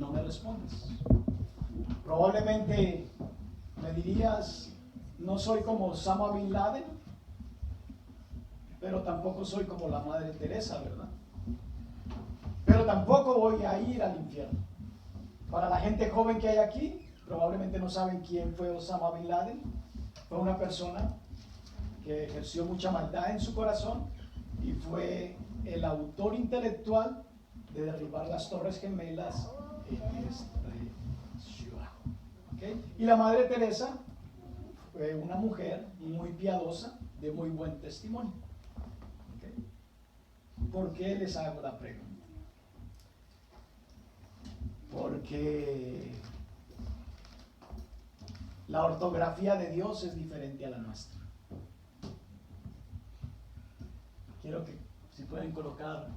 no me respondes. Probablemente me dirías, no soy como Osama Bin Laden, pero tampoco soy como la Madre Teresa, ¿verdad? Pero tampoco voy a ir al infierno. Para la gente joven que hay aquí, probablemente no saben quién fue Osama Bin Laden. Fue una persona que ejerció mucha maldad en su corazón y fue el autor intelectual de derribar las Torres Gemelas en esta ciudad. ¿Okay? Y la Madre Teresa fue una mujer muy piadosa, de muy buen testimonio. ¿Okay? ¿Por qué les hago la pregunta? Porque la ortografía de Dios es diferente a la nuestra. Quiero que si pueden colocar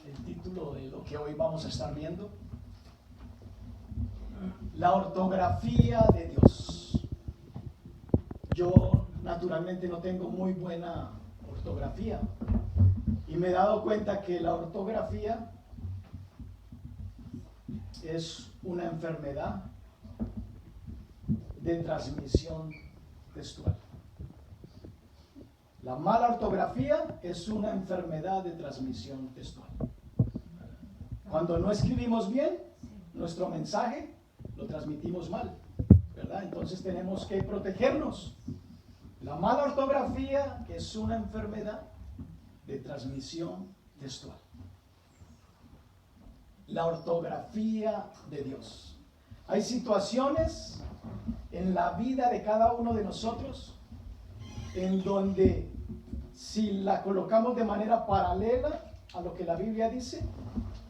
el título de lo que hoy vamos a estar viendo. La ortografía de Dios. Yo naturalmente no tengo muy buena ortografía y me he dado cuenta que la ortografía es una enfermedad de transmisión textual. La mala ortografía es una enfermedad de transmisión textual. Cuando no escribimos bien, nuestro mensaje lo transmitimos mal, ¿verdad? Entonces tenemos que protegernos. La mala ortografía es una enfermedad de transmisión textual. La ortografía de Dios. Hay situaciones en la vida de cada uno de nosotros en donde si la colocamos de manera paralela a lo que la Biblia dice,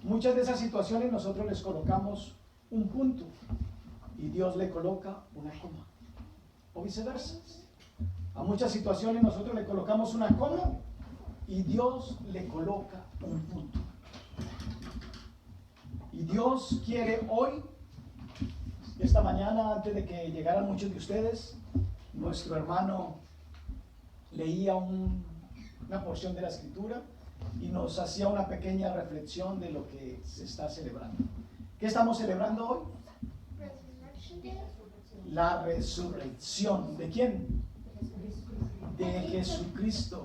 muchas de esas situaciones nosotros les colocamos un punto y Dios le coloca una coma, o viceversa. A muchas situaciones nosotros le colocamos una coma y Dios le coloca un punto. Y Dios quiere hoy, esta mañana, antes de que llegaran muchos de ustedes, nuestro hermano leía una porción de la Escritura y nos hacía una pequeña reflexión de lo que se está celebrando. ¿Qué estamos celebrando hoy? La resurrección. ¿De quién? De Jesucristo.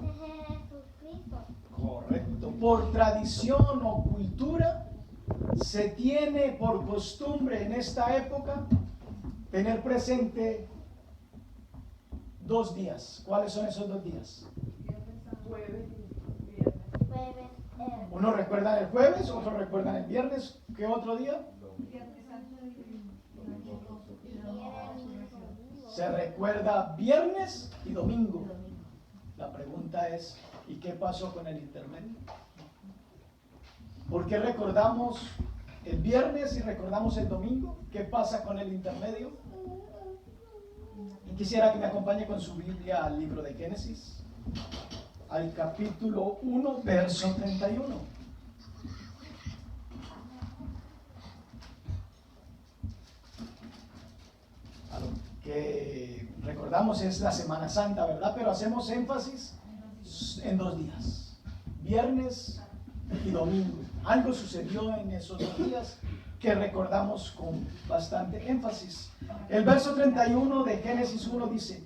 Correcto. Por tradición o cultura se tiene por costumbre en esta época tener presente 2 días. ¿Cuáles son esos 2 días? Unos recuerdan el jueves, otros recuerdan el viernes. ¿Qué otro día? Se recuerda viernes y domingo. La pregunta es, ¿y qué pasó con el intermedio? ¿Por qué recordamos el viernes y recordamos el domingo? ¿Qué pasa con el intermedio? Y quisiera que me acompañe con su Biblia al libro de Génesis, al capítulo 1, verso 31. A lo que recordamos es la Semana Santa, ¿verdad? Pero hacemos énfasis en 2 días, viernes y domingo. Algo sucedió en esos 2 días que recordamos con bastante énfasis. El verso 31 de Génesis 1 dice: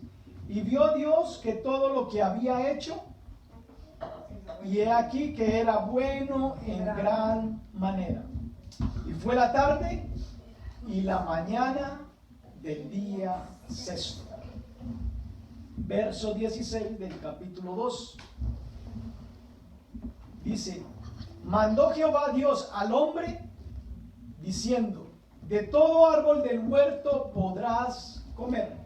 y vio Dios que todo lo que había hecho, y he aquí que era bueno en gran manera. Y fue la tarde y la mañana del día sexto. Verso 16 del capítulo 2 dice: mandó Jehová Dios al hombre diciendo: de todo árbol del huerto podrás comer,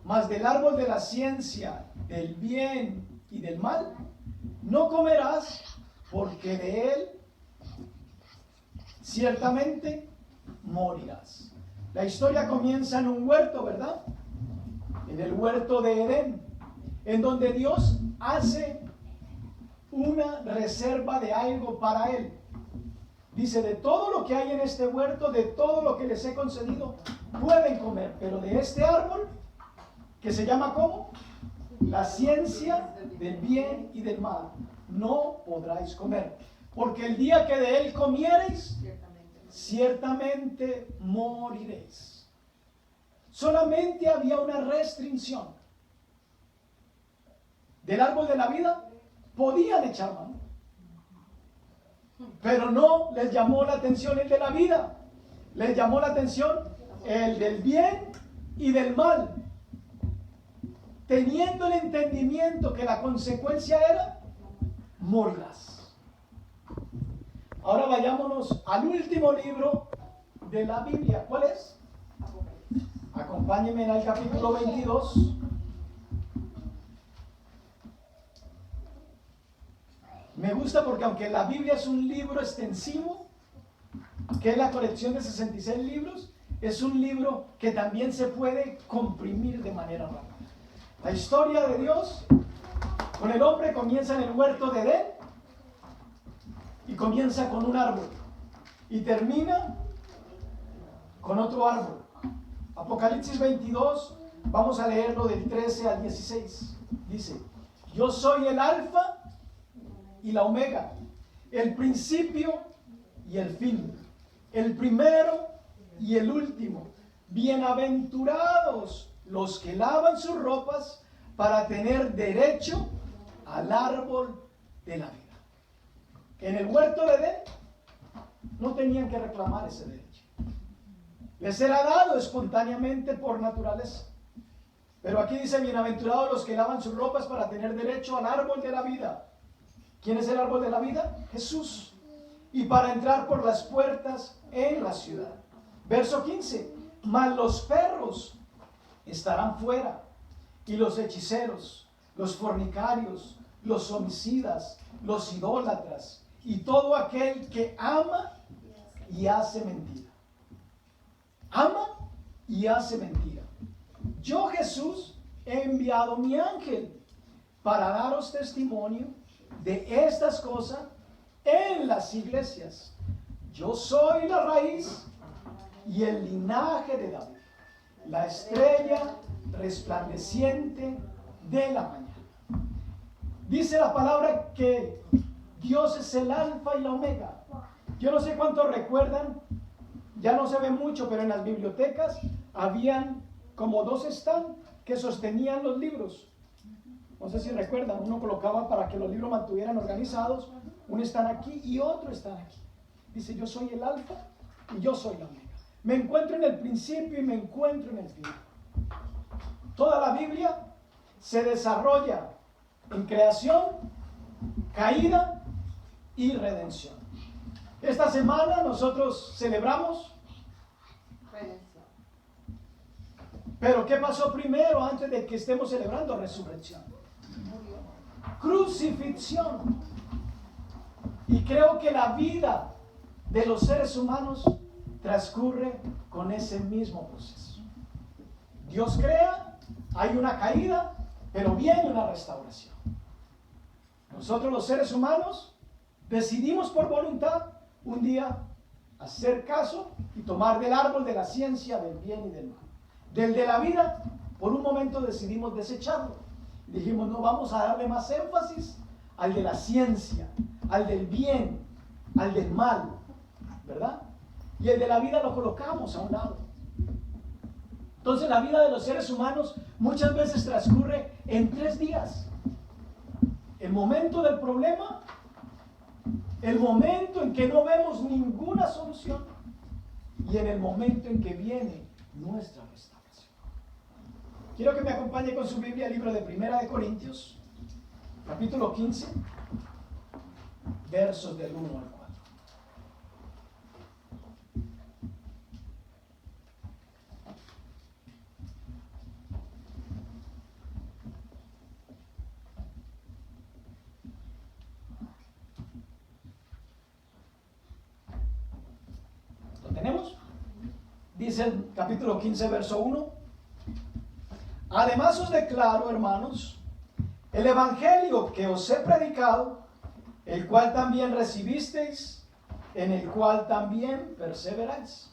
mas del árbol de la ciencia del bien y del mal no comerás, porque de él ciertamente morirás. La historia comienza en un huerto, ¿verdad? En el huerto de Edén, en donde Dios hace una reserva de algo para él. Dice: de todo lo que hay en este huerto, de todo lo que les he concedido, pueden comer, pero de este árbol, que se llama ¿cómo? La ciencia del bien y del mal, no podráis comer, porque el día que de él comiereis, ciertamente moriréis. Solamente había una restricción. Del árbol de la vida podían echar mano, pero no les llamó la atención el de la vida, les llamó la atención el del bien y del mal, teniendo el entendimiento que la consecuencia era morirás. Ahora vayámonos al último libro de la Biblia. ¿Cuál es? Acompáñenme al capítulo 22. Me gusta porque aunque la Biblia es un libro extensivo, que es la colección de 66 libros, es un libro que también se puede comprimir de manera rápida. La historia de Dios con el hombre comienza en el huerto de Edén y comienza con un árbol y termina con otro árbol. Apocalipsis 22, vamos a leerlo del 13 al 16. Dice: yo soy el alfa y la omega, el principio y el fin, el primero y el último. Bienaventurados los que lavan sus ropas para tener derecho al árbol de la vida. En el huerto de Edén no tenían que reclamar ese derecho. Les era dado espontáneamente por naturaleza. Pero aquí dice: bienaventurados los que lavan sus ropas para tener derecho al árbol de la vida. ¿Quién es el árbol de la vida? Jesús. Y para entrar por las puertas en la ciudad. Verso 15. Mas los perros estarán fuera, y los hechiceros, los fornicarios, los homicidas, los idólatras, y todo aquel que ama y hace mentira. Ama y hace mentira. Yo, Jesús, he enviado mi ángel para daros testimonio de estas cosas en las iglesias. Yo soy la raíz y el linaje de David, la estrella resplandeciente de la mañana. Dice la palabra que Dios es el alfa y la omega. Yo no sé cuántos recuerdan, ya no se ve mucho, pero en las bibliotecas habían como 2 stands que sostenían los libros. No sé si recuerdan, uno colocaba para que los libros mantuvieran organizados, uno está aquí y otro está aquí. Dice: yo soy el alfa y yo soy la omega. Me encuentro en el principio y me encuentro en el fin. Toda la Biblia se desarrolla en creación, caída y redención. Esta semana nosotros celebramos redención. Pero ¿qué pasó primero antes de que estemos celebrando resurrección? Crucifixión. Y creo que la vida de los seres humanos transcurre con ese mismo proceso. Dios crea, hay una caída, pero viene una restauración. Nosotros los seres humanos decidimos por voluntad un día hacer caso y tomar del árbol de la ciencia del bien y del mal. Del de la vida, por un momento decidimos desecharlo. Dijimos: no, vamos a darle más énfasis al de la ciencia, al del bien, al del mal, ¿verdad? Y el de la vida lo colocamos a un lado. Entonces la vida de los seres humanos muchas veces transcurre en 3 días. El momento del problema, el momento en que no vemos ninguna solución y en el momento en que viene nuestra restauración. Quiero que me acompañe con su Biblia al libro de Primera de Corintios, capítulo 15, versos del 1 al 4. ¿Tenemos? Dice el capítulo 15, verso 1. Además os declaro, hermanos, el evangelio que os he predicado, el cual también recibisteis, en el cual también perseveráis.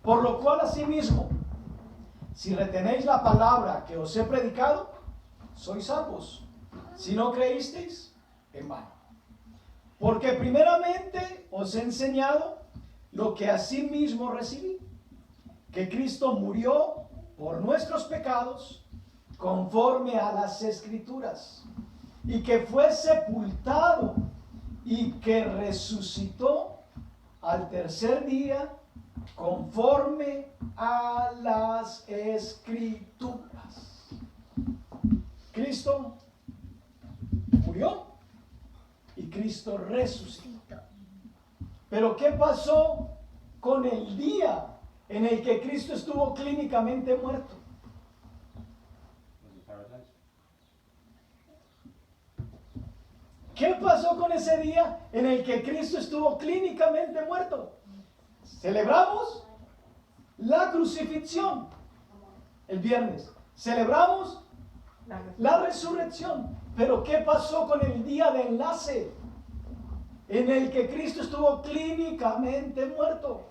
Por lo cual asimismo, si retenéis la palabra que os he predicado, sois salvos. Si no creísteis, en vano. Porque primeramente os he enseñado lo que asimismo recibí, que Cristo murió por nuestros pecados conforme a las Escrituras, y que fue sepultado y que resucitó al tercer día conforme a las Escrituras. Cristo murió y Cristo resucitó. Pero ¿qué pasó con el día en el que Cristo estuvo clínicamente muerto? ¿Qué pasó con ese día en el que Cristo estuvo clínicamente muerto? Celebramos la crucifixión el viernes. Celebramos la resurrección. Pero ¿qué pasó con el día de enlace en el que Cristo estuvo clínicamente muerto?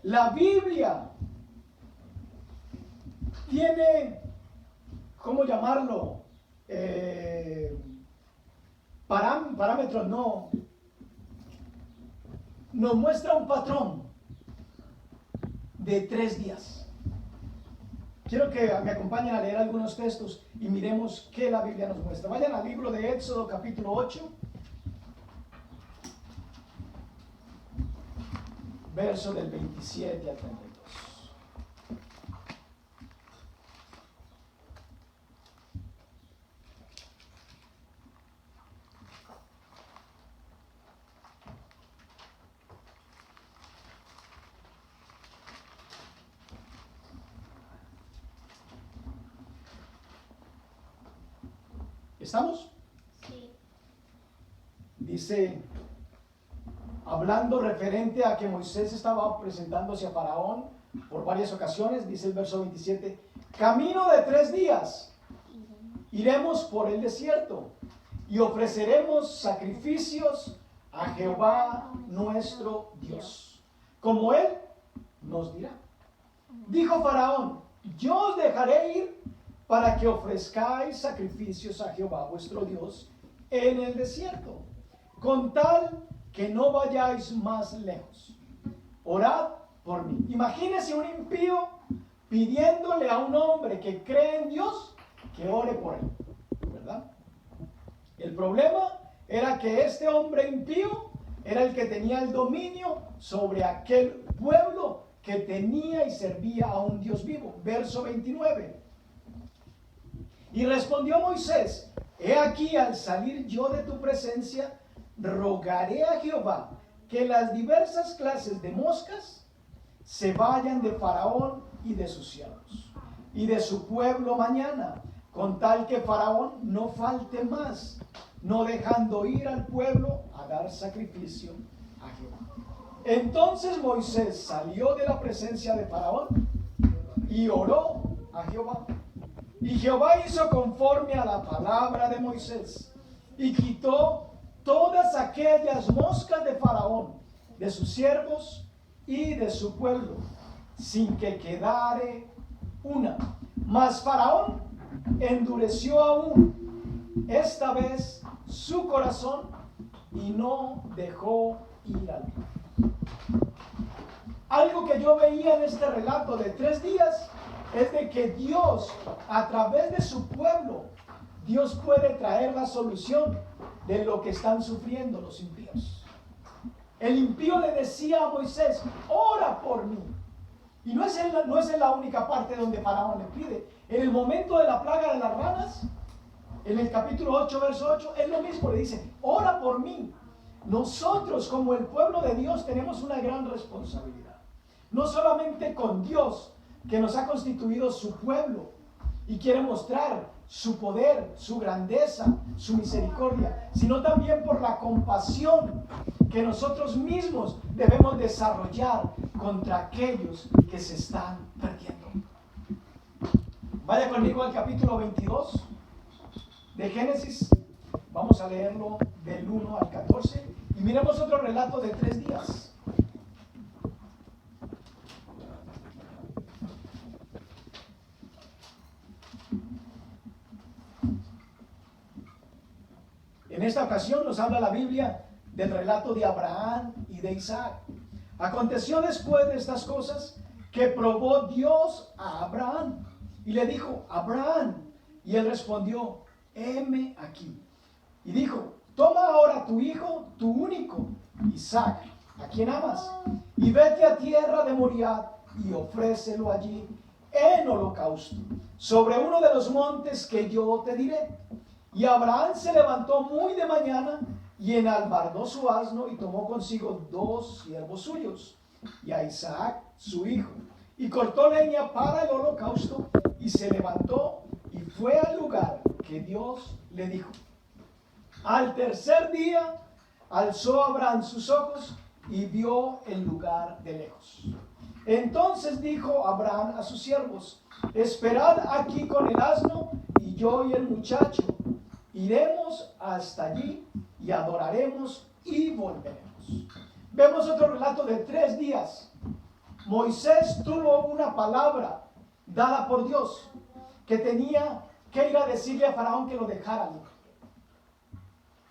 La Biblia tiene, ¿cómo llamarlo? Parámetros, no. Nos muestra un patrón de 3 días. Quiero que me acompañen a leer algunos textos y miremos qué la Biblia nos muestra. Vayan al libro de Éxodo capítulo 8, verso del 27 al 32. ¿Estamos? Sí. Dice, hablando referente a que Moisés estaba presentándose a Faraón por varias ocasiones, dice el verso 27, camino de 3 días, iremos por el desierto y ofreceremos sacrificios a Jehová nuestro Dios, como Él nos dirá. Dijo Faraón, yo os dejaré ir para que ofrezcáis sacrificios a Jehová vuestro Dios en el desierto, con tal que no vayáis más lejos. Orad por mí. Imagínese un impío pidiéndole a un hombre que cree en Dios que ore por él, ¿verdad? El problema era que este hombre impío era el que tenía el dominio sobre aquel pueblo que tenía y servía a un Dios vivo. Verso 29. Y respondió Moisés, he aquí, al salir yo de tu presencia, rogaré a Jehová que las diversas clases de moscas se vayan de Faraón y de sus siervos y de su pueblo mañana, con tal que Faraón no falte más, no dejando ir al pueblo a dar sacrificio a Jehová. Entonces Moisés salió de la presencia de Faraón y oró a Jehová. Y Jehová hizo conforme a la palabra de Moisés y quitó todas aquellas moscas de Faraón, de sus siervos y de su pueblo, sin que quedare una. Mas Faraón endureció aún esta vez su corazón y no dejó ir al pueblo. Algo que yo veía en este relato de 3 días es de que Dios, a través de su pueblo, Dios puede traer la solución de lo que están sufriendo los impíos. El impío le decía a Moisés, ora por mí. Y no es en la única parte donde Faraón le pide. En el momento de la plaga de las ranas, en el capítulo 8, verso 8, es lo mismo, le dice, ora por mí. Nosotros como el pueblo de Dios tenemos una gran responsabilidad. No solamente con Dios, que nos ha constituido su pueblo y quiere mostrar su poder, su grandeza, su misericordia, sino también por la compasión que nosotros mismos debemos desarrollar contra aquellos que se están perdiendo. Vaya conmigo al capítulo 22 de Génesis. Vamos a leerlo del 1 al 14 y miremos otro relato de 3 días. En esta ocasión nos habla la Biblia del relato de Abraham y de Isaac. Aconteció después de estas cosas que probó Dios a Abraham y le dijo: Abraham. Y él respondió: heme aquí. Y dijo: toma ahora tu hijo, tu único, Isaac, a quien amas, y vete a tierra de Moriah y ofrécelo allí en holocausto, sobre uno de los montes que yo te diré. Y Abraham se levantó muy de mañana y enalbardó su asno y tomó consigo 2 siervos suyos y a Isaac su hijo, y cortó leña para el holocausto y se levantó y fue al lugar que Dios le dijo. Al tercer día alzó Abraham sus ojos y vio el lugar de lejos. Entonces dijo Abraham a sus siervos: esperad aquí con el asno, y yo y el muchacho iremos hasta allí y adoraremos y volveremos. Vemos otro relato de 3 días. Moisés tuvo una palabra dada por Dios que tenía que ir a decirle a Faraón que lo dejara libre.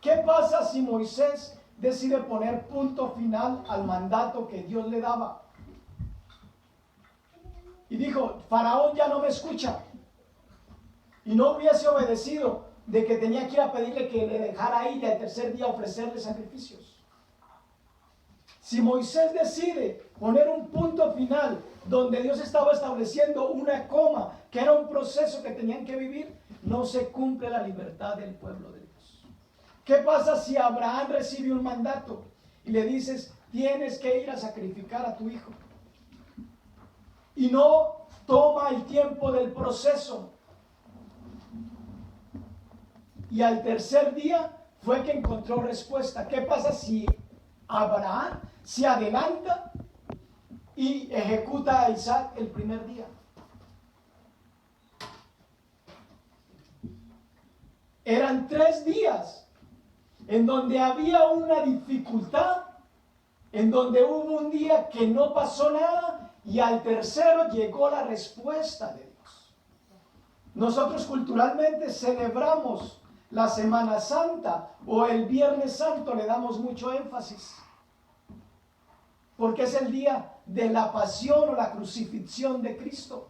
¿Qué pasa si Moisés decide poner punto final al mandato que Dios le daba? Y dijo: Faraón ya no me escucha. Y no hubiese obedecido de que tenía que ir a pedirle que le dejara ir y al tercer día ofrecerle sacrificios. Si Moisés decide poner un punto final donde Dios estaba estableciendo una coma, que era un proceso que tenían que vivir, no se cumple la libertad del pueblo de Dios. ¿Qué pasa si Abraham recibe un mandato y le dices: tienes que ir a sacrificar a tu hijo? Y no toma el tiempo del proceso. Y al tercer día fue que encontró respuesta. ¿Qué pasa si Abraham se adelanta y ejecuta a Isaac el primer día? Eran 3 días en donde había una dificultad, en donde hubo un día que no pasó nada y al tercero llegó la respuesta de Dios. Nosotros culturalmente celebramos la Semana Santa o el Viernes Santo, le damos mucho énfasis, porque es el día de la pasión o la crucifixión de Cristo.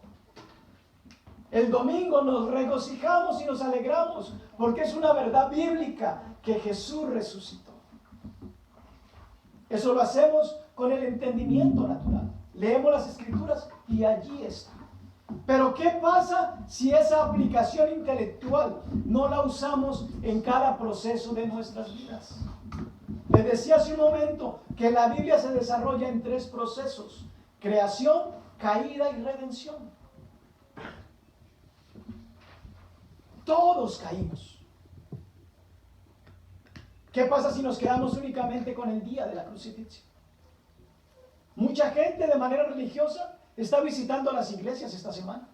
El domingo nos regocijamos y nos alegramos porque es una verdad bíblica que Jesús resucitó. Eso lo hacemos con el entendimiento natural. Leemos las Escrituras y allí está. Pero ¿qué pasa si esa aplicación intelectual no la usamos en cada proceso de nuestras vidas? Les decía hace un momento que la Biblia se desarrolla en 3 procesos: creación, caída y redención. Todos caímos. ¿Qué pasa si nos quedamos únicamente con el día de la crucifixión? Mucha gente de manera religiosa está visitando las iglesias esta semana,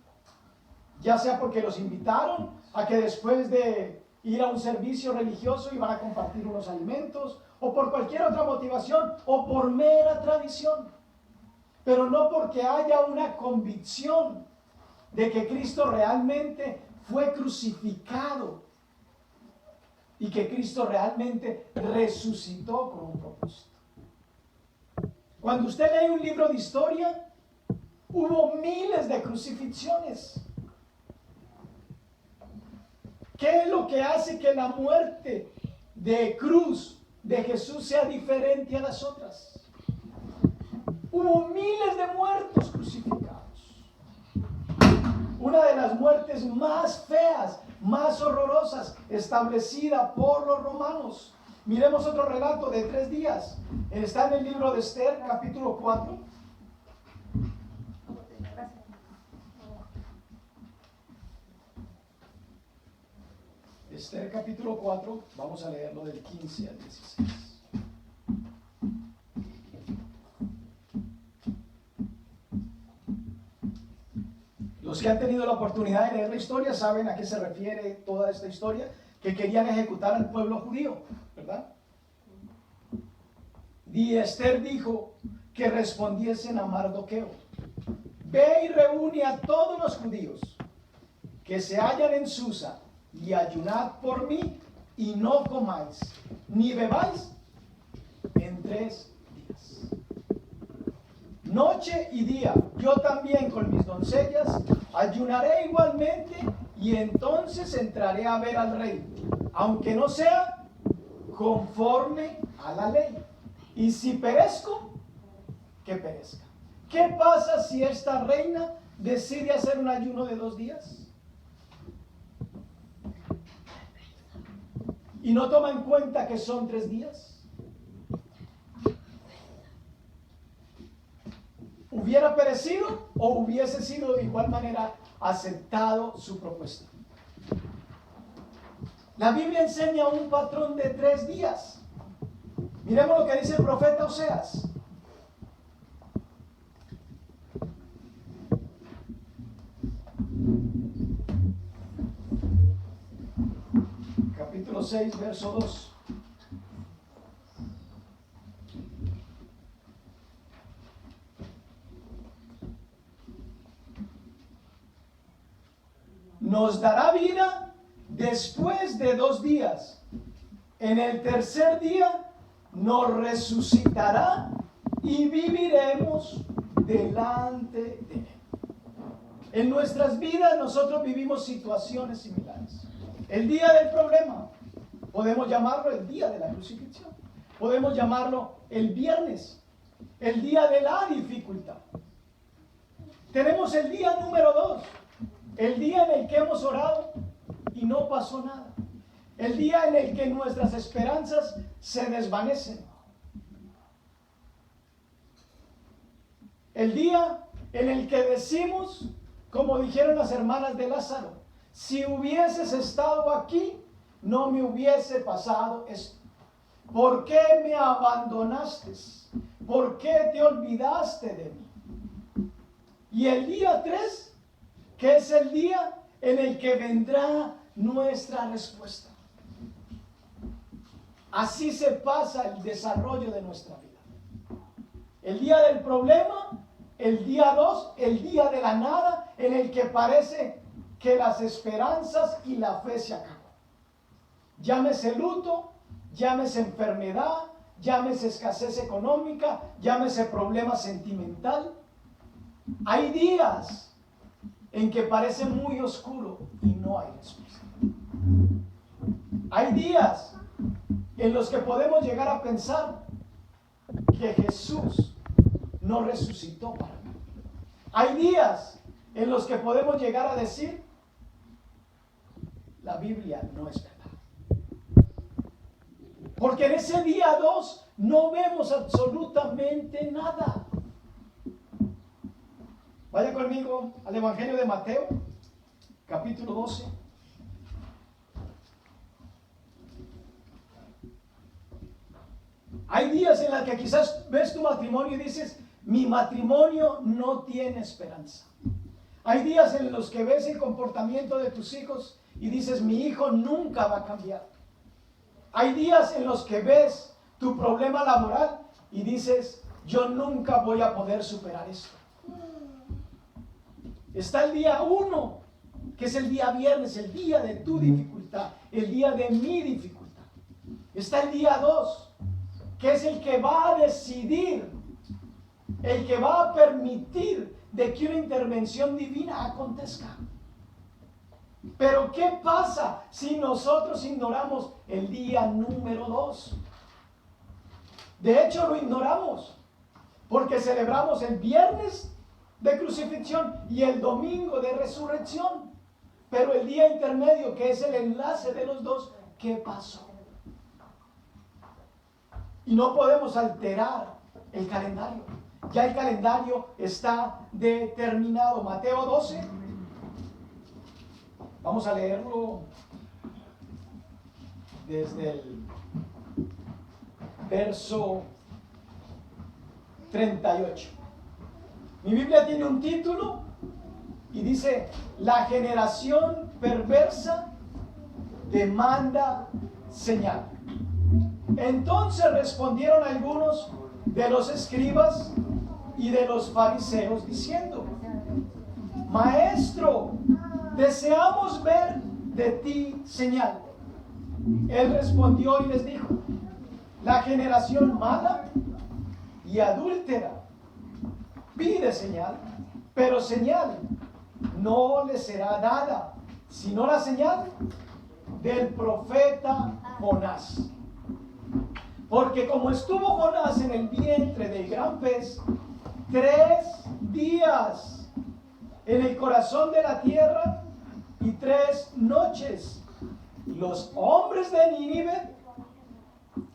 ya sea porque los invitaron a que después de ir a un servicio religioso iban a compartir unos alimentos, o por cualquier otra motivación, o por mera tradición, pero no porque haya una convicción de que Cristo realmente fue crucificado y que Cristo realmente resucitó con un propósito. Cuando usted lee un libro de historia, hubo miles de crucifixiones. ¿Qué es lo que hace que la muerte de cruz de Jesús sea diferente a las otras? Hubo miles de muertos crucificados. Una de las muertes más feas, más horrorosas, establecida por los romanos. Miremos otro relato de 3 días. Está en el libro de Esther, capítulo 4. Esther capítulo 4, vamos a leerlo del 15 al 16. Los que han tenido la oportunidad de leer la historia saben a qué se refiere toda esta historia, que querían ejecutar al pueblo judío, ¿verdad? Y Esther dijo que respondiesen a Mardoqueo: ve y reúne a todos los judíos que se hallan en Susa, y ayunad por mí, y no comáis, ni bebáis, 3 días. Noche y día, yo también con mis doncellas ayunaré igualmente, y entonces entraré a ver al rey, aunque no sea conforme a la ley. Y si perezco, que perezca. ¿Qué pasa si esta reina decide hacer un ayuno de 2 días? Y no toma en cuenta que son 3 días. ¿Hubiera perecido o hubiese sido de igual manera aceptado su propuesta? La Biblia enseña un patrón de 3 días. Miremos lo que dice el profeta Oseas. Capítulo 6, verso 2. Nos dará vida después de 2 días. En el tercer día nos resucitará y viviremos delante de Él. En nuestras vidas nosotros vivimos situaciones similares. El día del problema, podemos llamarlo el día de la crucifixión. Podemos llamarlo el viernes, el día de la dificultad. Tenemos el día número 2, el día en el que hemos orado y no pasó nada. El día en el que nuestras esperanzas se desvanecen. El día en el que decimos, como dijeron las hermanas de Lázaro, si hubieses estado aquí, no me hubiese pasado esto. ¿Por qué me abandonaste? ¿Por qué te olvidaste de mí? Y el día 3, que es el día en el que vendrá nuestra respuesta. Así se pasa el desarrollo de nuestra vida. El día del problema, el día 2, el día de la nada, en el que parece que las esperanzas y la fe se acaban. Llámese luto, llámese enfermedad, llámese escasez económica, llámese problema sentimental. Hay días en que parece muy oscuro y no hay respuesta. Hay días en los que podemos llegar a pensar que Jesús no resucitó para mí. Hay días en los que podemos llegar a decir, la Biblia no es verdad. Porque en ese día 2 no vemos absolutamente nada. Vaya conmigo al Evangelio de Mateo, capítulo 12. Hay días en los que quizás ves tu matrimonio y dices, mi matrimonio no tiene esperanza. Hay días en los que ves el comportamiento de tus hijos y dices, mi hijo nunca va a cambiar. Hay días en los que ves tu problema laboral y dices, yo nunca voy a poder superar esto. Está el día 1, que es el día viernes, el día de tu dificultad, el día de mi dificultad. Está el día 2, que es el que va a decidir, el que va a permitir de que una intervención divina acontezca. Pero ¿qué pasa si nosotros ignoramos el día número 2? De hecho lo ignoramos, porque celebramos el viernes de crucifixión y el domingo de resurrección. Pero el día intermedio, que es el enlace de los dos, ¿qué pasó? Y no podemos alterar el calendario. Ya el calendario está determinado. Mateo 12. Vamos a leerlo desde el verso 38. Mi Biblia tiene un título y dice, la generación perversa demanda señal. Entonces respondieron algunos de los escribas y de los fariseos diciendo, Maestro, deseamos ver de ti señal. Él respondió y les dijo, La generación mala y adúltera pide señal, pero señal no le será dada, sino la señal del profeta Jonás. Porque como estuvo Jonás en el vientre del gran pez 3 días en el corazón de la tierra y 3 noches, los hombres de Nínive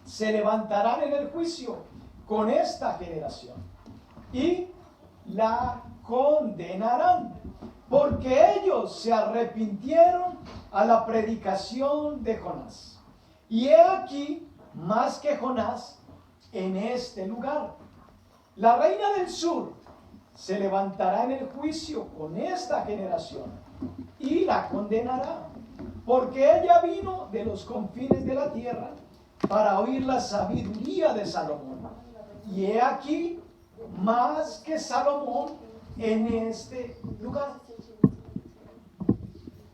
se levantarán en el juicio con esta generación y la condenarán, porque ellos se arrepintieron a la predicación de Jonás. Y he aquí más que Jonás en este lugar. La reina del sur se levantará en el juicio con esta generación y la condenará, porque ella vino de los confines de la tierra para oír la sabiduría de Salomón. Y he aquí más que Salomón en este lugar.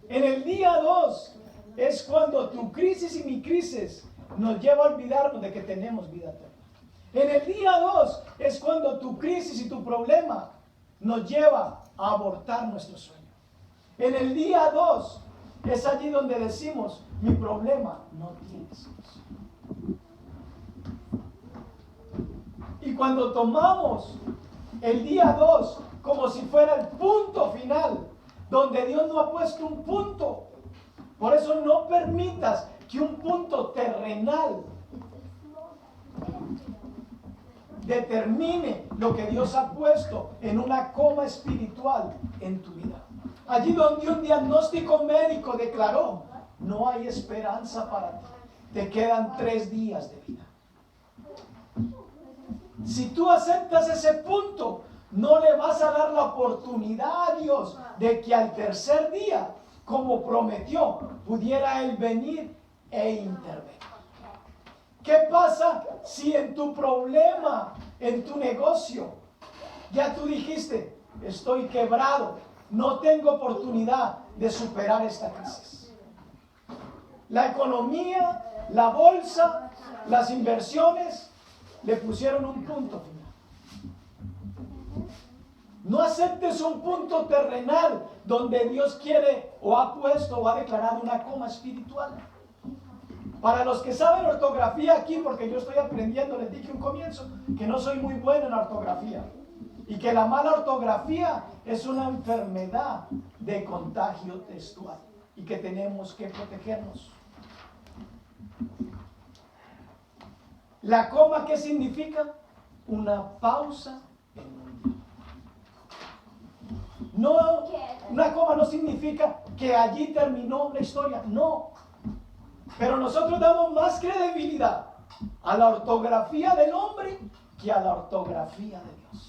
En el día 2 es cuando tu crisis y mi crisis nos lleva a olvidarnos de que tenemos vida eterna. En el día 2 es cuando tu crisis y tu problema nos lleva a abortar nuestro sueño. En el día 2 es allí donde decimos, mi problema no tiene solución. Y cuando tomamos el día 2 como si fuera el punto final, donde Dios no ha puesto un punto, por eso no permitas que un punto terrenal determine lo que Dios ha puesto en una coma espiritual en tu vida. Allí donde un diagnóstico médico declaró, no hay esperanza para ti, te quedan 3 días de vida. Si tú aceptas ese punto, no le vas a dar la oportunidad a Dios de que al tercer día, como prometió, pudiera Él venir e intervenir. ¿Qué pasa si en tu problema, en tu negocio, ya tú dijiste, estoy quebrado, no tengo oportunidad de superar esta crisis? La economía, la bolsa, las inversiones le pusieron un punto final. No aceptes un punto terrenal donde Dios quiere o ha puesto o ha declarado una coma espiritual. Para los que saben ortografía aquí, porque yo estoy aprendiendo, les dije un comienzo que no soy muy bueno en ortografía y que la mala ortografía es una enfermedad de contagio textual y que tenemos que protegernos. La coma, ¿qué significa? Una pausa en un día. No, una coma no significa que allí terminó la historia, no. Pero nosotros damos más credibilidad a la ortografía del hombre que a la ortografía de Dios.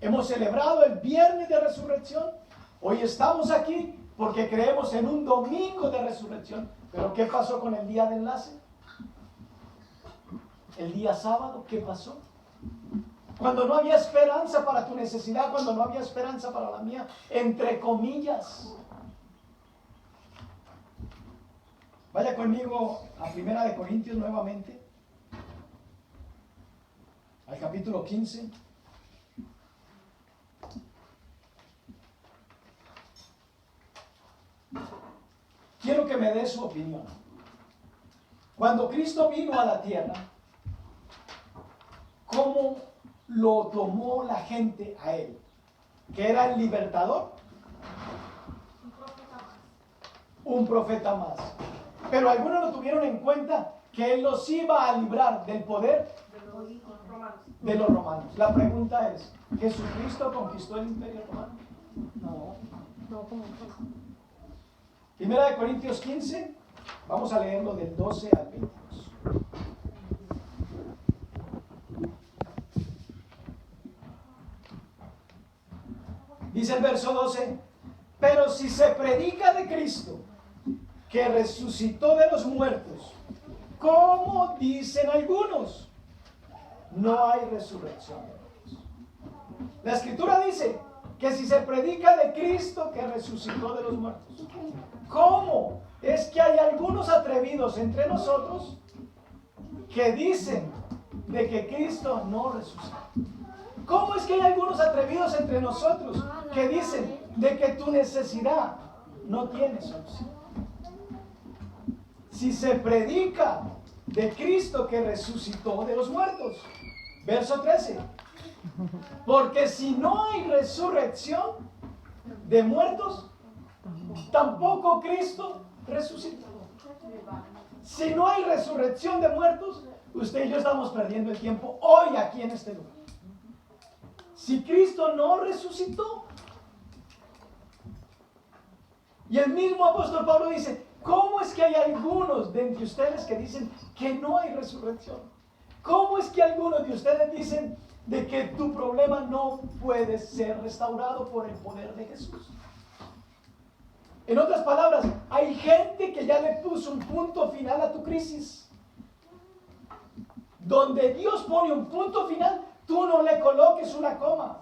Hemos celebrado el viernes de resurrección. Hoy estamos aquí porque creemos en un domingo de resurrección. Pero ¿qué pasó con el día de enlace? El día sábado, ¿qué pasó? Cuando no había esperanza para tu necesidad, cuando no había esperanza para la mía, entre comillas. Vaya conmigo a 1 Corintios nuevamente, al capítulo 15. Quiero que me dé su opinión. Cuando Cristo vino a la tierra, ¿cómo lo tomó la gente a Él? ¿Que era el libertador? Un profeta más. Pero algunos lo tuvieron en cuenta que Él los iba a librar del poder de los romanos. La pregunta es, ¿Jesucristo conquistó el imperio romano? No. 1 Corintios 15, vamos a leerlo del 12 al 22. Dice el verso 12, pero si se predica de Cristo, que resucitó de los muertos, ¿cómo dicen algunos? No hay resurrección. La Escritura dice que si se predica de Cristo que resucitó de los muertos. ¿Cómo? Es que hay algunos atrevidos entre nosotros que dicen de que Cristo no resucitó. ¿Cómo es que hay algunos atrevidos entre nosotros que dicen de que tu necesidad no tiene solución? Si se predica de Cristo que resucitó de los muertos. Verso 13. Porque si no hay resurrección de muertos, tampoco Cristo resucitó. Si no hay resurrección de muertos, usted y yo estamos perdiendo el tiempo hoy aquí en este lugar. Si Cristo no resucitó. Y el mismo apóstol Pablo dice, ¿cómo es que hay algunos de entre ustedes que dicen que no hay resurrección? ¿Cómo es que algunos de ustedes dicen de que tu problema no puede ser restaurado por el poder de Jesús? En otras palabras, hay gente que ya le puso un punto final a tu crisis. Donde Dios pone un punto final, tú no le coloques una coma.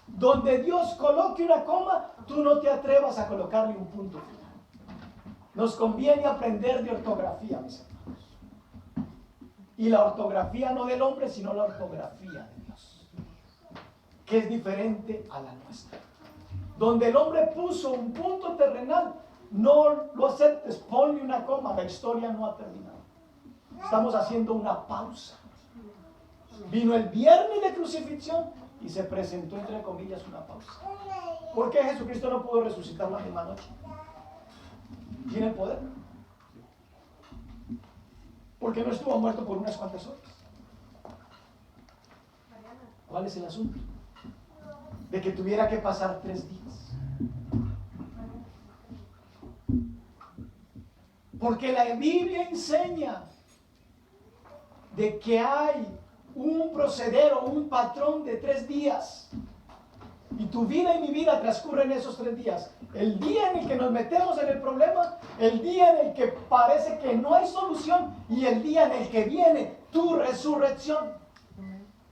Donde Dios coloque una coma, tú no te atrevas a colocarle un punto final. Nos conviene aprender de ortografía, mis hermanos. Y la ortografía no del hombre, sino la ortografía de Dios, que es diferente a la nuestra. Donde el hombre puso un punto terrenal, no lo aceptes, ponle una coma, la historia no ha terminado. Estamos haciendo una pausa. Vino el viernes de crucifixión y se presentó, entre comillas, una pausa. ¿Por qué Jesucristo no pudo resucitar la misma noche? ¿Tiene el poder? Porque no estuvo muerto por unas cuantas horas. ¿Cuál es el asunto? De que tuviera que pasar 3 días. Porque la Biblia enseña de que hay un proceder o un patrón de 3 días. Y tu vida y mi vida transcurren esos 3 días. El día en el que nos metemos en el problema, el día en el que parece que no hay solución y el día en el que viene tu resurrección.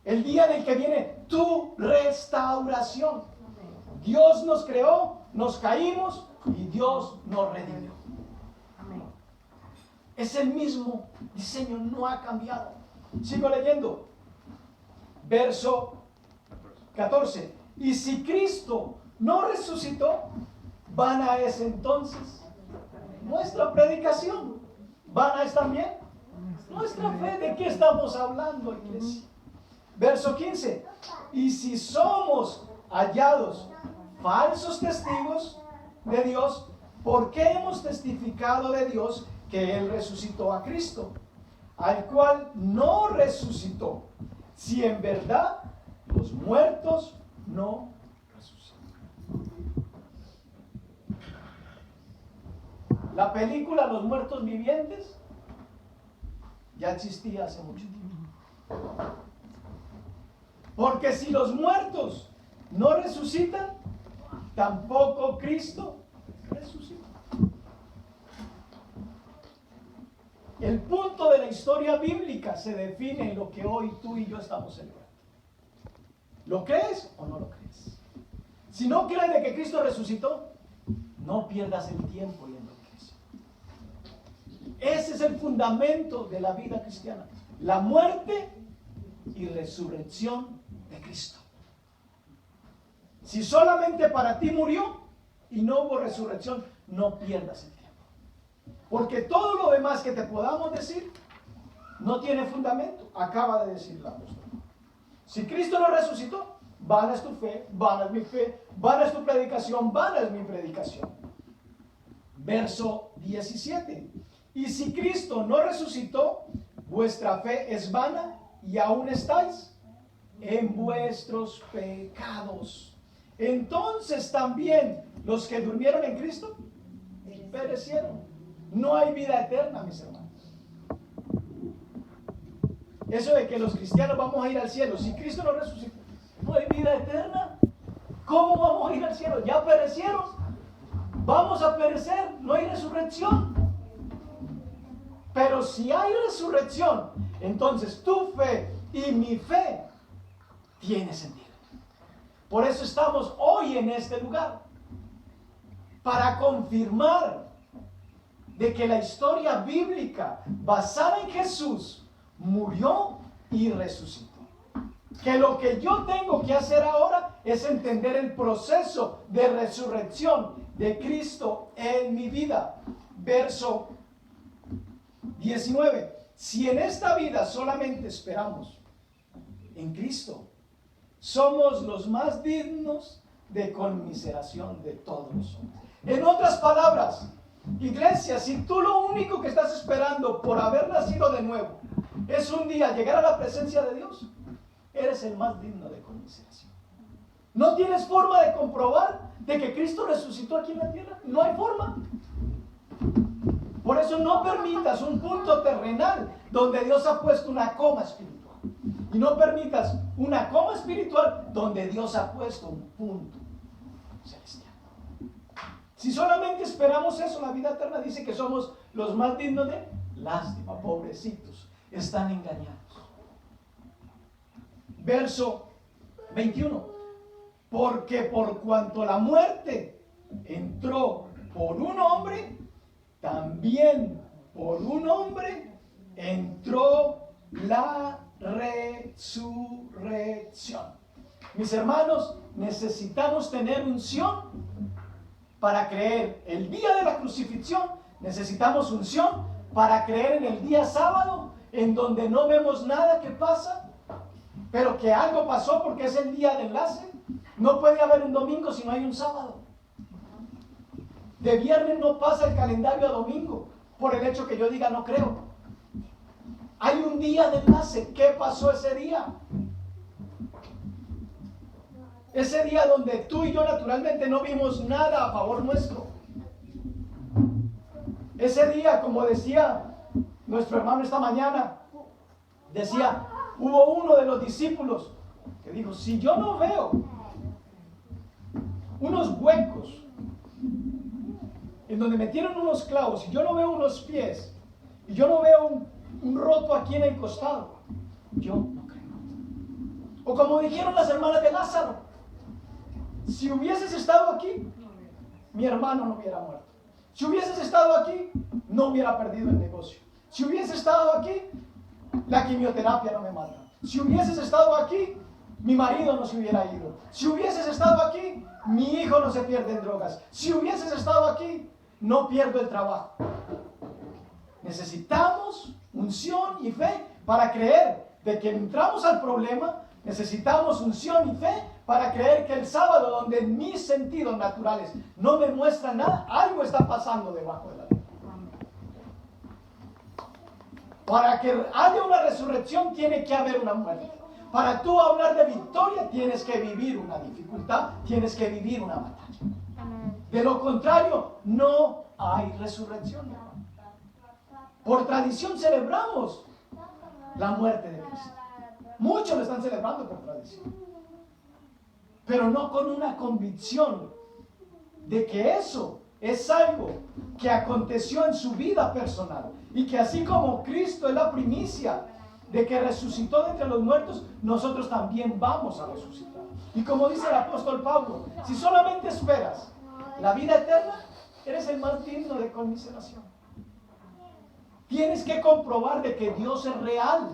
El día en el que viene tu restauración. Dios nos creó, nos caímos y Dios nos redimió. Es el mismo diseño, no ha cambiado. Sigo leyendo. Verso 14. Y si Cristo no resucitó, vana es entonces nuestra predicación. ¿Vana es también nuestra fe? ¿De qué estamos hablando, iglesia? Verso 15. Y si somos hallados falsos testigos de Dios, ¿por qué hemos testificado de Dios que Él resucitó a Cristo, al cual no resucitó, si en verdad los muertos no resucitan? La película Los Muertos Vivientes ya existía hace mucho tiempo. Porque si los muertos no resucitan, tampoco Cristo resucita. El punto de la historia bíblica se define en lo que hoy tú y yo estamos celebrando. ¿Lo crees o no lo crees? Si no crees de que Cristo resucitó, no pierdas el tiempo yendo a la iglesia. Ese es el fundamento de la vida cristiana. La muerte y resurrección de Cristo. Si solamente para ti murió y no hubo resurrección, no pierdas el tiempo. Porque todo lo demás que te podamos decir no tiene fundamento. Acaba de decir la apóstol. Si Cristo no resucitó, vana es tu fe, vana es mi fe, vana es tu predicación, vana es mi predicación. Verso 17. Y si Cristo no resucitó, vuestra fe es vana y aún estáis en vuestros pecados. Entonces también los que durmieron en Cristo perecieron. No hay vida eterna, mis hermanos. Eso de que los cristianos vamos a ir al cielo, si Cristo no resucitó, no hay vida eterna. ¿Cómo vamos a ir al cielo? Ya perecieron. Vamos a perecer, no hay resurrección. Pero si hay resurrección, entonces tu fe y mi fe tiene sentido. Por eso estamos hoy en este lugar, para confirmar de que la historia bíblica basada en Jesús murió y resucitó. Que lo que yo tengo que hacer ahora es entender el proceso de resurrección de Cristo en mi vida. Verso 19. Si en esta vida solamente esperamos en Cristo, somos los más dignos de conmiseración de todos los hombres. En otras palabras, iglesia, si tú lo único que estás esperando por haber nacido de nuevo es un día llegar a la presencia de Dios, eres el más digno de conmiseración. No tienes forma de comprobar de que Cristo resucitó aquí en la tierra. No hay forma. Por eso no permitas un punto terrenal donde Dios ha puesto una coma espiritual. Y no permitas una coma espiritual donde Dios ha puesto un punto celestial. Si solamente esperamos eso, la vida eterna dice que somos los más dignos de lástima. Pobrecitos, están engañados. Verso 21. Porque por cuanto la muerte entró por un hombre, también por un hombre entró la resurrección. Mis hermanos, necesitamos tener unción para creer el día de la crucifixión. Necesitamos unción para creer en el día sábado, en donde no vemos nada que pasa, pero que algo pasó porque es el día de enlace. No puede haber un domingo si no hay un sábado. De viernes no pasa el calendario a domingo por el hecho que yo diga no creo. Hay un día de enlace. ¿Qué pasó ese día? Ese día donde tú y yo naturalmente no vimos nada a favor nuestro. Ese día, como decía nuestro hermano esta mañana, decía, hubo uno de los discípulos que dijo, si yo no veo unos huecos en donde metieron unos clavos, y yo no veo unos pies, y yo no veo un roto aquí en el costado, yo no creo. O como dijeron las hermanas de Lázaro, si hubieses estado aquí, mi hermano no hubiera muerto. Si hubieses estado aquí, no hubiera perdido el negocio. Si hubieses estado aquí, la quimioterapia no me mata. Si hubieses estado aquí, mi marido no se hubiera ido. Si hubieses estado aquí, mi hijo no se pierde en drogas. Si hubieses estado aquí, no pierdo el trabajo. Necesitamos unción y fe para creer de que entramos al problema. Necesitamos unción y fe para creer que el sábado, donde mis sentidos naturales no me muestran nada, algo está pasando debajo de la ley. Para que haya una resurrección tiene que haber una muerte. Para tú hablar de victoria tienes que vivir una dificultad, tienes que vivir una batalla. De lo contrario, no hay resurrección. Por tradición celebramos la muerte de Cristo. Muchos lo están celebrando por tradición, pero no con una convicción de que eso es algo que aconteció en su vida personal y que así como Cristo es la primicia de que resucitó de entre los muertos, nosotros también vamos a resucitar. Y como dice el apóstol Pablo, si solamente esperas la vida eterna, eres el más digno de conmiseración. Tienes que comprobar de que Dios es real.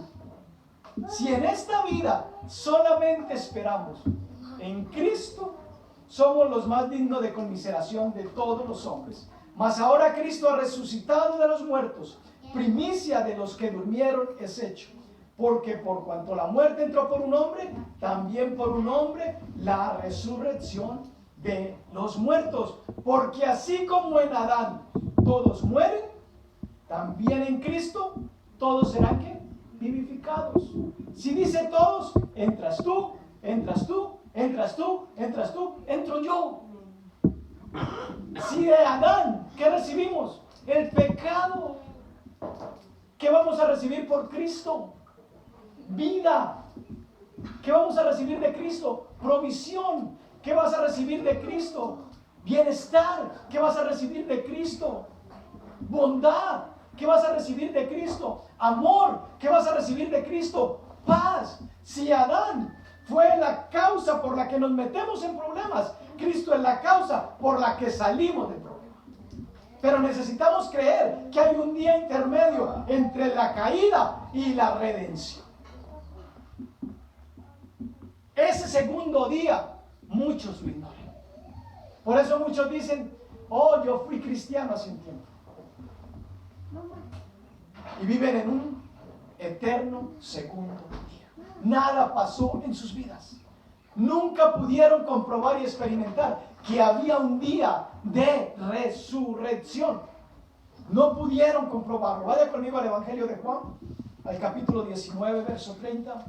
Si en esta vida solamente esperamos en Cristo, somos los más dignos de conmiseración de todos los hombres. Mas ahora Cristo ha resucitado de los muertos, primicia de los que durmieron es hecho. Porque por cuanto la muerte entró por un hombre, también por un hombre la resurrección de los muertos. Porque así como en Adán todos mueren, también en Cristo todos serán ¿qué? Vivificados. Si dice todos, entras tú, entras tú, entras tú, entras tú, entro yo. Si de Adán, ¿qué recibimos? El pecado. ¿Qué vamos a recibir por Cristo? Vida. ¿Qué vamos a recibir de Cristo? Provisión. ¿Qué vas a recibir de Cristo? Bienestar. ¿Qué vas a recibir de Cristo? Bondad. ¿Qué vas a recibir de Cristo? Amor. ¿Qué vas a recibir de Cristo? Paz. Si Adán fue la causa por la que nos metemos en problemas. Cristo es la causa por la que salimos del problema. Pero necesitamos creer que hay un día intermedio entre la caída y la redención. Ese segundo día, muchos lo ignoran. Por eso muchos dicen, oh, yo fui cristiano hace un tiempo. Y viven en un eterno segundo día. Nada pasó en sus vidas. Nunca pudieron comprobar y experimentar que había un día de resurrección. No pudieron comprobarlo. Vaya conmigo al Evangelio de Juan, al capítulo 19, verso 30.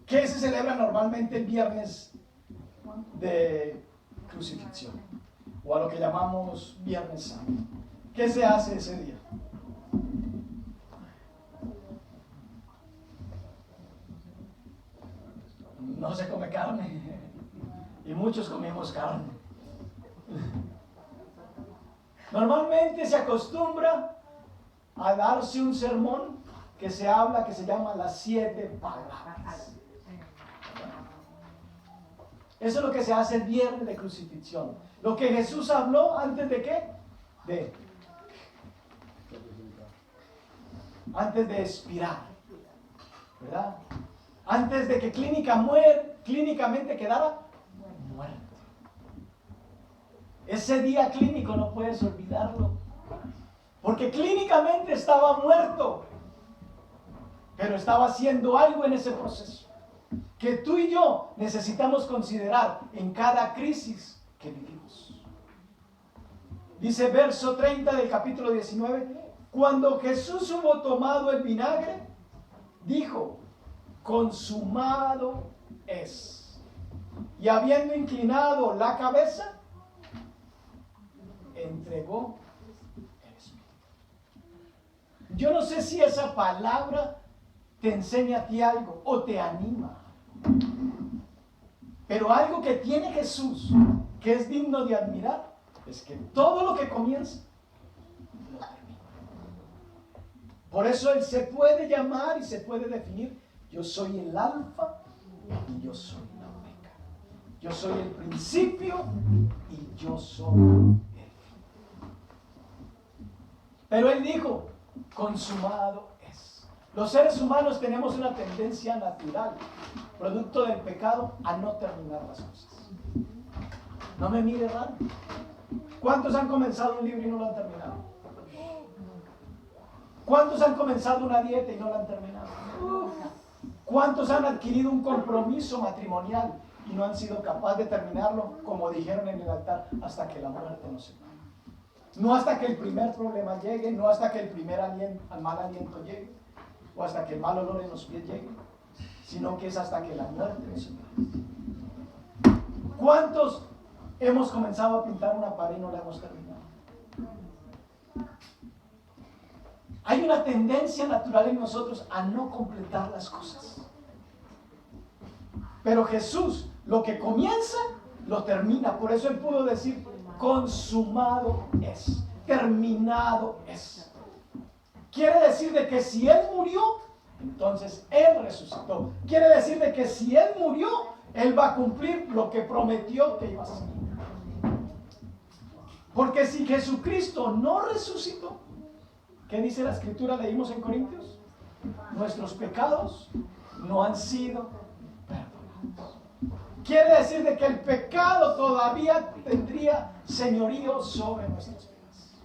¿Qué se celebra normalmente el viernes de crucifixión? O a lo que llamamos Viernes Santo. ¿Qué se hace ese día? No se come carne. Y muchos comemos carne. Normalmente se acostumbra a darse un sermón que se habla, que se llama las 7 palabras. Eso es lo que se hace el viernes de crucifixión. Lo que Jesús habló antes de qué? Antes de expirar, ¿verdad? Antes de que clínicamente quedara muerto. Ese día clínico no puedes olvidarlo, porque clínicamente estaba muerto, pero estaba haciendo algo en ese proceso que tú y yo necesitamos considerar en cada crisis que vivimos. Dice verso 30 del capítulo 19, cuando Jesús hubo tomado el vinagre, dijo, consumado es. Y habiendo inclinado la cabeza, entregó el Espíritu. Yo no sé si esa palabra te enseña a ti algo o te anima. Pero algo que tiene Jesús, que es digno de admirar, es que todo lo que comienza, lo termina. Por eso Él se puede llamar y se puede definir, yo soy el alfa y yo soy la omega. Yo soy el principio y yo soy el fin. Pero Él dijo, consumado es. Los seres humanos tenemos una tendencia natural, producto del pecado, a no terminar las cosas. No me mire raro. ¿Cuántos han comenzado un libro y no lo han terminado? ¿Cuántos han comenzado una dieta y no la han terminado? ¿Cuántos han adquirido un compromiso matrimonial y no han sido capaces de terminarlo, como dijeron en el altar, hasta que la muerte nos separe? No hasta que el primer problema llegue, no hasta que el primer mal aliento llegue, o hasta que el mal olor en los pies llegue, sino que es hasta que la muerte nos separe. ¿Cuántos hemos comenzado a pintar una pared y no la hemos terminado? Hay una tendencia natural en nosotros a no completar las cosas. Pero Jesús, lo que comienza, lo termina. Por eso Él pudo decir, consumado es, terminado es. Quiere decir de que si Él murió, entonces Él resucitó. Quiere decir de que si Él murió, Él va a cumplir lo que prometió que iba a hacer. Porque si Jesucristo no resucitó, ¿qué dice la Escritura? Leímos en Corintios. Nuestros pecados no han sido perdonados. Quiere decir de que el pecado todavía tendría señorío sobre nuestras vidas.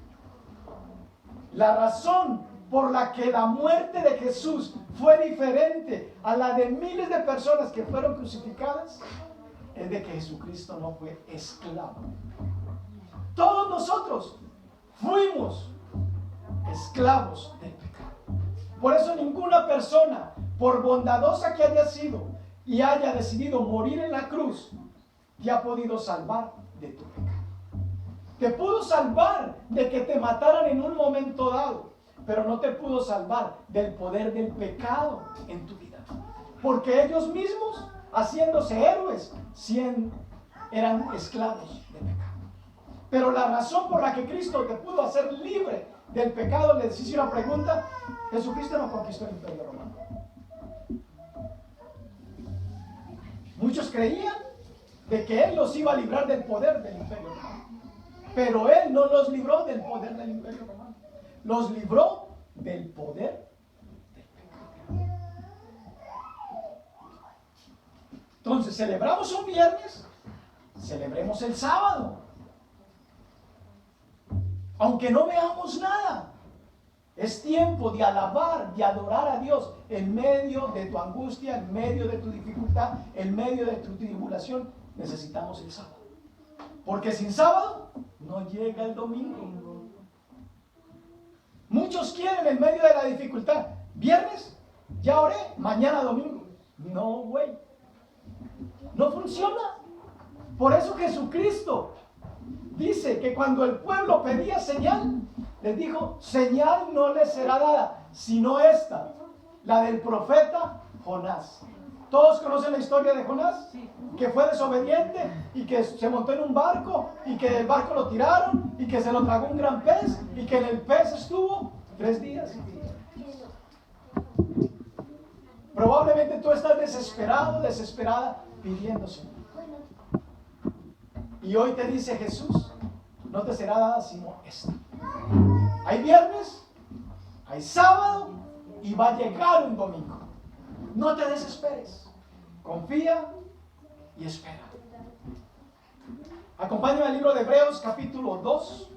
La razón por la que la muerte de Jesús fue diferente a la de miles de personas que fueron crucificadas es de que Jesucristo no fue esclavo. Todos nosotros fuimos esclavos del pecado. Por eso ninguna persona, por bondadosa que haya sido y haya decidido morir en la cruz, te ha podido salvar de tu pecado. Te pudo salvar de que te mataran en un momento dado, pero no te pudo salvar del poder del pecado en tu vida. Porque ellos mismos, haciéndose héroes, eran esclavos de pecado. Pero la razón por la que Cristo te pudo hacer libre del pecado, les hice una pregunta: Jesucristo no conquistó el Imperio Romano. Muchos creían de que Él los iba a librar del poder del Imperio Romano, pero Él no los libró del poder del Imperio Romano, los libró del poder del pecado. Entonces, celebramos un viernes, celebremos el sábado, aunque no veamos nada. Es tiempo de alabar, de adorar a Dios en medio de tu angustia, en medio de tu dificultad, en medio de tu tribulación. Necesitamos el sábado, porque sin sábado no llega el domingo. Muchos quieren en medio de la dificultad: viernes, ya oré, mañana domingo. No, güey, no funciona. Por eso Jesucristo dice que cuando el pueblo pedía señal, les dijo: señal no les será dada, sino esta, la del profeta Jonás. ¿Todos conocen la historia de Jonás? Que fue desobediente y que se montó en un barco y que del barco lo tiraron y que se lo tragó un gran pez y que en el pez estuvo 3 días. Probablemente tú estás desesperado, desesperada, pidiendo señal. Y hoy te dice Jesús: no te será dada sino esta. Hay viernes, hay sábado y va a llegar un domingo. No te desesperes, confía y espera. Acompáñame al libro de Hebreos capítulo 2.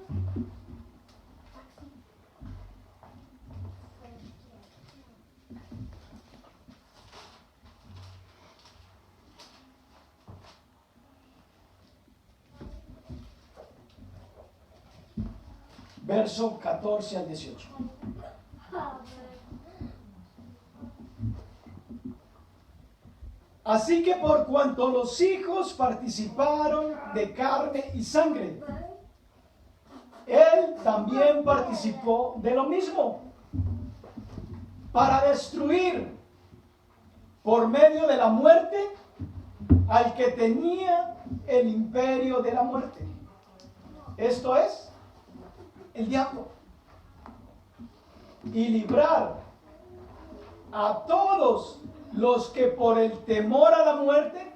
Verso 14 al 18. Así que por cuanto los hijos participaron de carne y sangre, Él también participó de lo mismo, para destruir por medio de la muerte al que tenía el imperio de la muerte. Esto es, el diablo. Y librar a todos los que por el temor a la muerte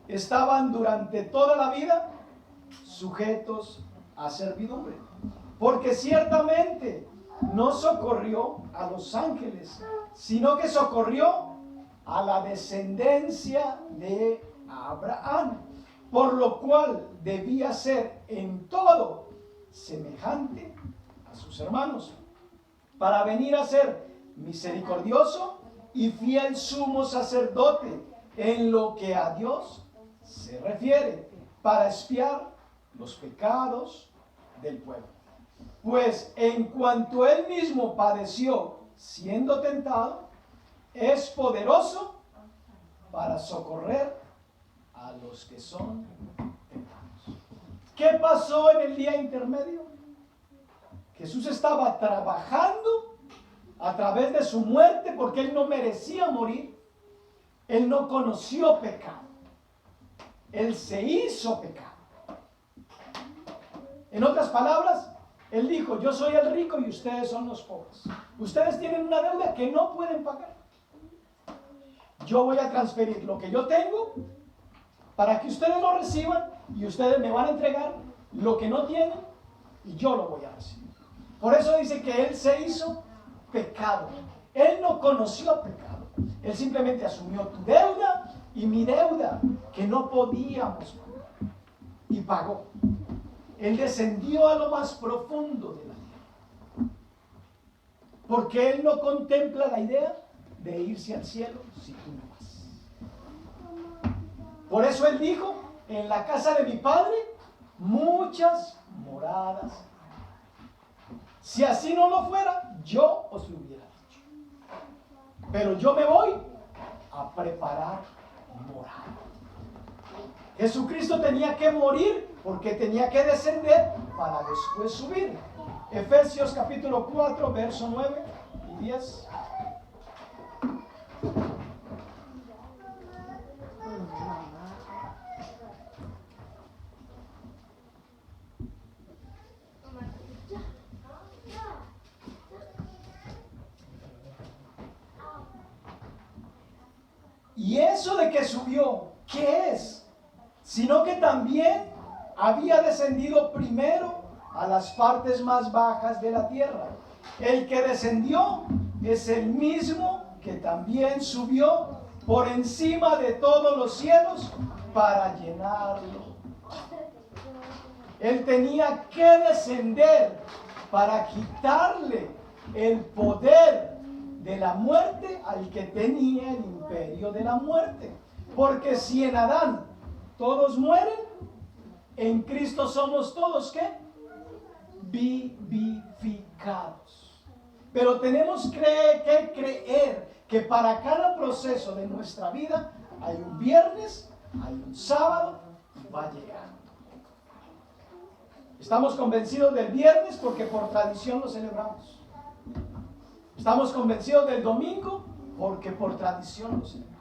estaban durante toda la vida sujetos a servidumbre. Porque ciertamente no socorrió a los ángeles, sino que socorrió a la descendencia de Abraham, por lo cual debía ser en todo semejante a sus hermanos, para venir a ser misericordioso y fiel sumo sacerdote en lo que a Dios se refiere, para expiar los pecados del pueblo. Pues en cuanto él mismo padeció siendo tentado, es poderoso para socorrer a los que son tentados. ¿Qué pasó en el día intermedio? Jesús estaba trabajando a través de su muerte, porque Él no merecía morir. Él no conoció pecado. Él se hizo pecado. En otras palabras, Él dijo: yo soy el rico y ustedes son los pobres. Ustedes tienen una deuda que no pueden pagar. Yo voy a transferir lo que yo tengo para que ustedes lo reciban, y ustedes me van a entregar lo que no tienen y yo lo voy a recibir. Por eso dice que Él se hizo pecado. Él no conoció pecado. Él simplemente asumió tu deuda y mi deuda, que no podíamos pagar, y pagó. Él descendió a lo más profundo de la tierra, porque Él no contempla la idea de irse al cielo si tú no vas. Por eso Él dijo: en la casa de mi Padre muchas moradas. Si así no lo fuera, yo os lo hubiera dicho. Pero yo me voy a preparar morada. Jesucristo tenía que morir porque tenía que descender para después subir. Efesios capítulo 4, verso 9 y 10. Y eso de que subió, ¿qué es? Sino que también había descendido primero a las partes más bajas de la tierra. El que descendió es el mismo que también subió por encima de todos los cielos para llenarlo. Él tenía que descender para quitarle el poder de la muerte al que tenía el imperio de la muerte. Porque si en Adán todos mueren, en Cristo somos todos, ¿qué? Vivificados. Pero tenemos que creer que para cada proceso de nuestra vida hay un viernes, hay un sábado y va llegando. Estamos convencidos del viernes porque por tradición lo celebramos. Estamos convencidos del domingo porque por tradición lo celebramos.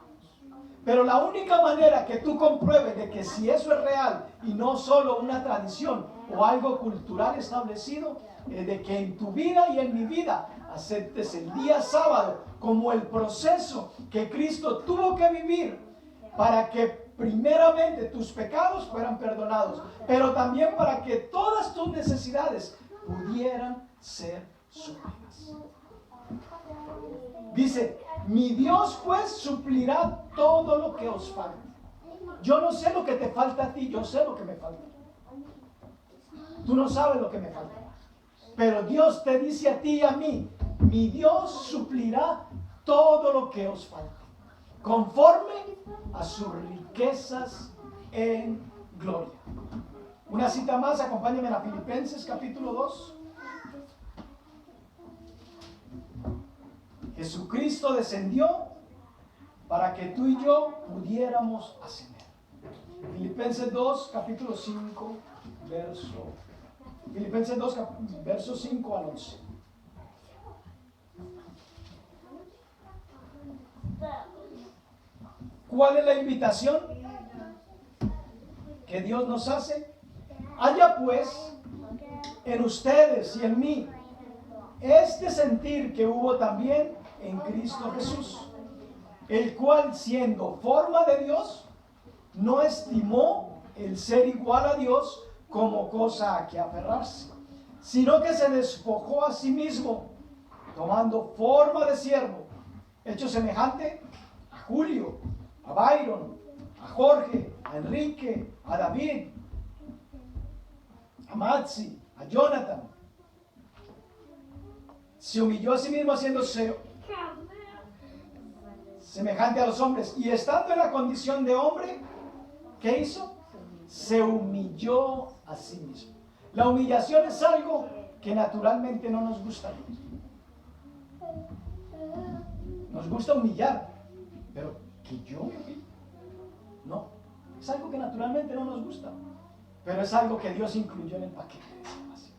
Pero la única manera que tú compruebes de que si eso es real y no solo una tradición o algo cultural establecido, es de que en tu vida y en mi vida aceptes el día sábado como el proceso que Cristo tuvo que vivir para que primeramente tus pecados fueran perdonados, pero también para que todas tus necesidades pudieran ser suplidas. Dice, mi Dios pues suplirá todo lo que os falte. Yo no sé lo que te falta a ti, yo sé lo que me falta. Tú no sabes lo que me falta. Pero Dios te dice a ti y a mí, mi Dios suplirá todo lo que os falta, conforme a sus riquezas en gloria. Una cita más, acompáñenme a Filipenses capítulo 2. Jesucristo descendió para que tú y yo pudiéramos ascender. Filipenses 2, capítulo 5, Filipenses 2, verso 5 al 11. ¿Cuál es la invitación que Dios nos hace? Haya pues en ustedes y en mí este sentir que hubo también en Cristo Jesús, el cual siendo forma de Dios, no estimó el ser igual a Dios como cosa a que aferrarse, sino que se despojó a sí mismo, tomando forma de siervo, hecho semejante a Julio, a Byron, a Jorge, a Enrique, a David, a Maxi, a Jonathan. Se humilló a sí mismo haciéndose semejante a los hombres, y estando en la condición de hombre, ¿qué hizo? Se humilló a sí mismo. La humillación es algo que naturalmente no nos gusta. Nos gusta humillar, pero que yo me humille, no, es algo que naturalmente no nos gusta, pero es algo que Dios incluyó en el paquete de salvación.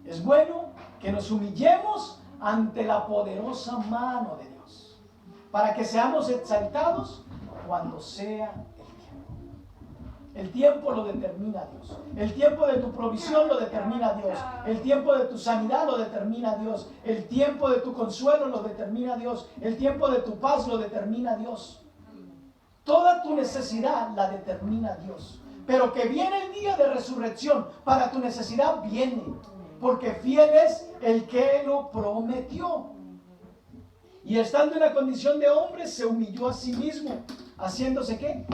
Es bueno que nos humillemos ante la poderosa mano de Dios, para que seamos exaltados cuando sea el tiempo. El tiempo lo determina Dios. El tiempo de tu provisión lo determina Dios. El tiempo de tu sanidad lo determina Dios. El tiempo de tu consuelo lo determina Dios. El tiempo de tu paz lo determina Dios. Toda tu necesidad la determina Dios. Pero que viene el día de resurrección, para tu necesidad viene, porque fiel es el que lo prometió. Y estando en la condición de hombre, se humilló a sí mismo, haciéndose ¿qué?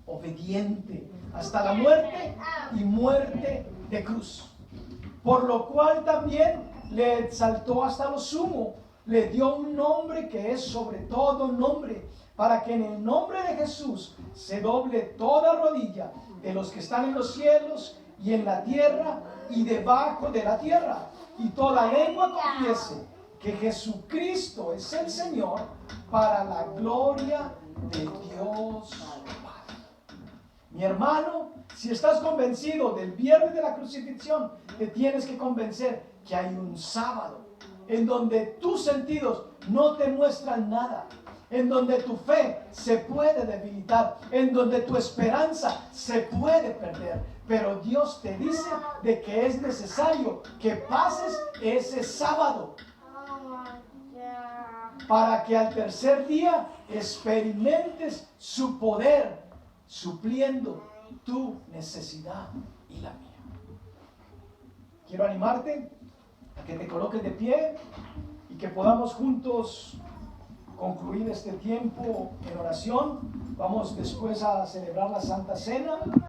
Obediente hasta la muerte y muerte de cruz. Por lo cual también le exaltó hasta lo sumo, le dio un nombre que es sobre todo nombre, para que en el nombre de Jesús se doble toda rodilla de los que están en los cielos y en la tierra y debajo de la tierra, y toda lengua confiese que Jesucristo es el Señor, para la gloria de Dios Padre. Mi hermano, si estás convencido del viernes de la crucifixión, te tienes que convencer que hay un sábado en donde tus sentidos no te muestran nada, en donde tu fe se puede debilitar, en donde tu esperanza se puede perder. Pero Dios te dice de que es necesario que pases ese sábado para que al tercer día experimentes su poder supliendo tu necesidad y la mía. Quiero animarte a que te coloques de pie y que podamos juntos concluir este tiempo en oración. Vamos después a celebrar la Santa Cena.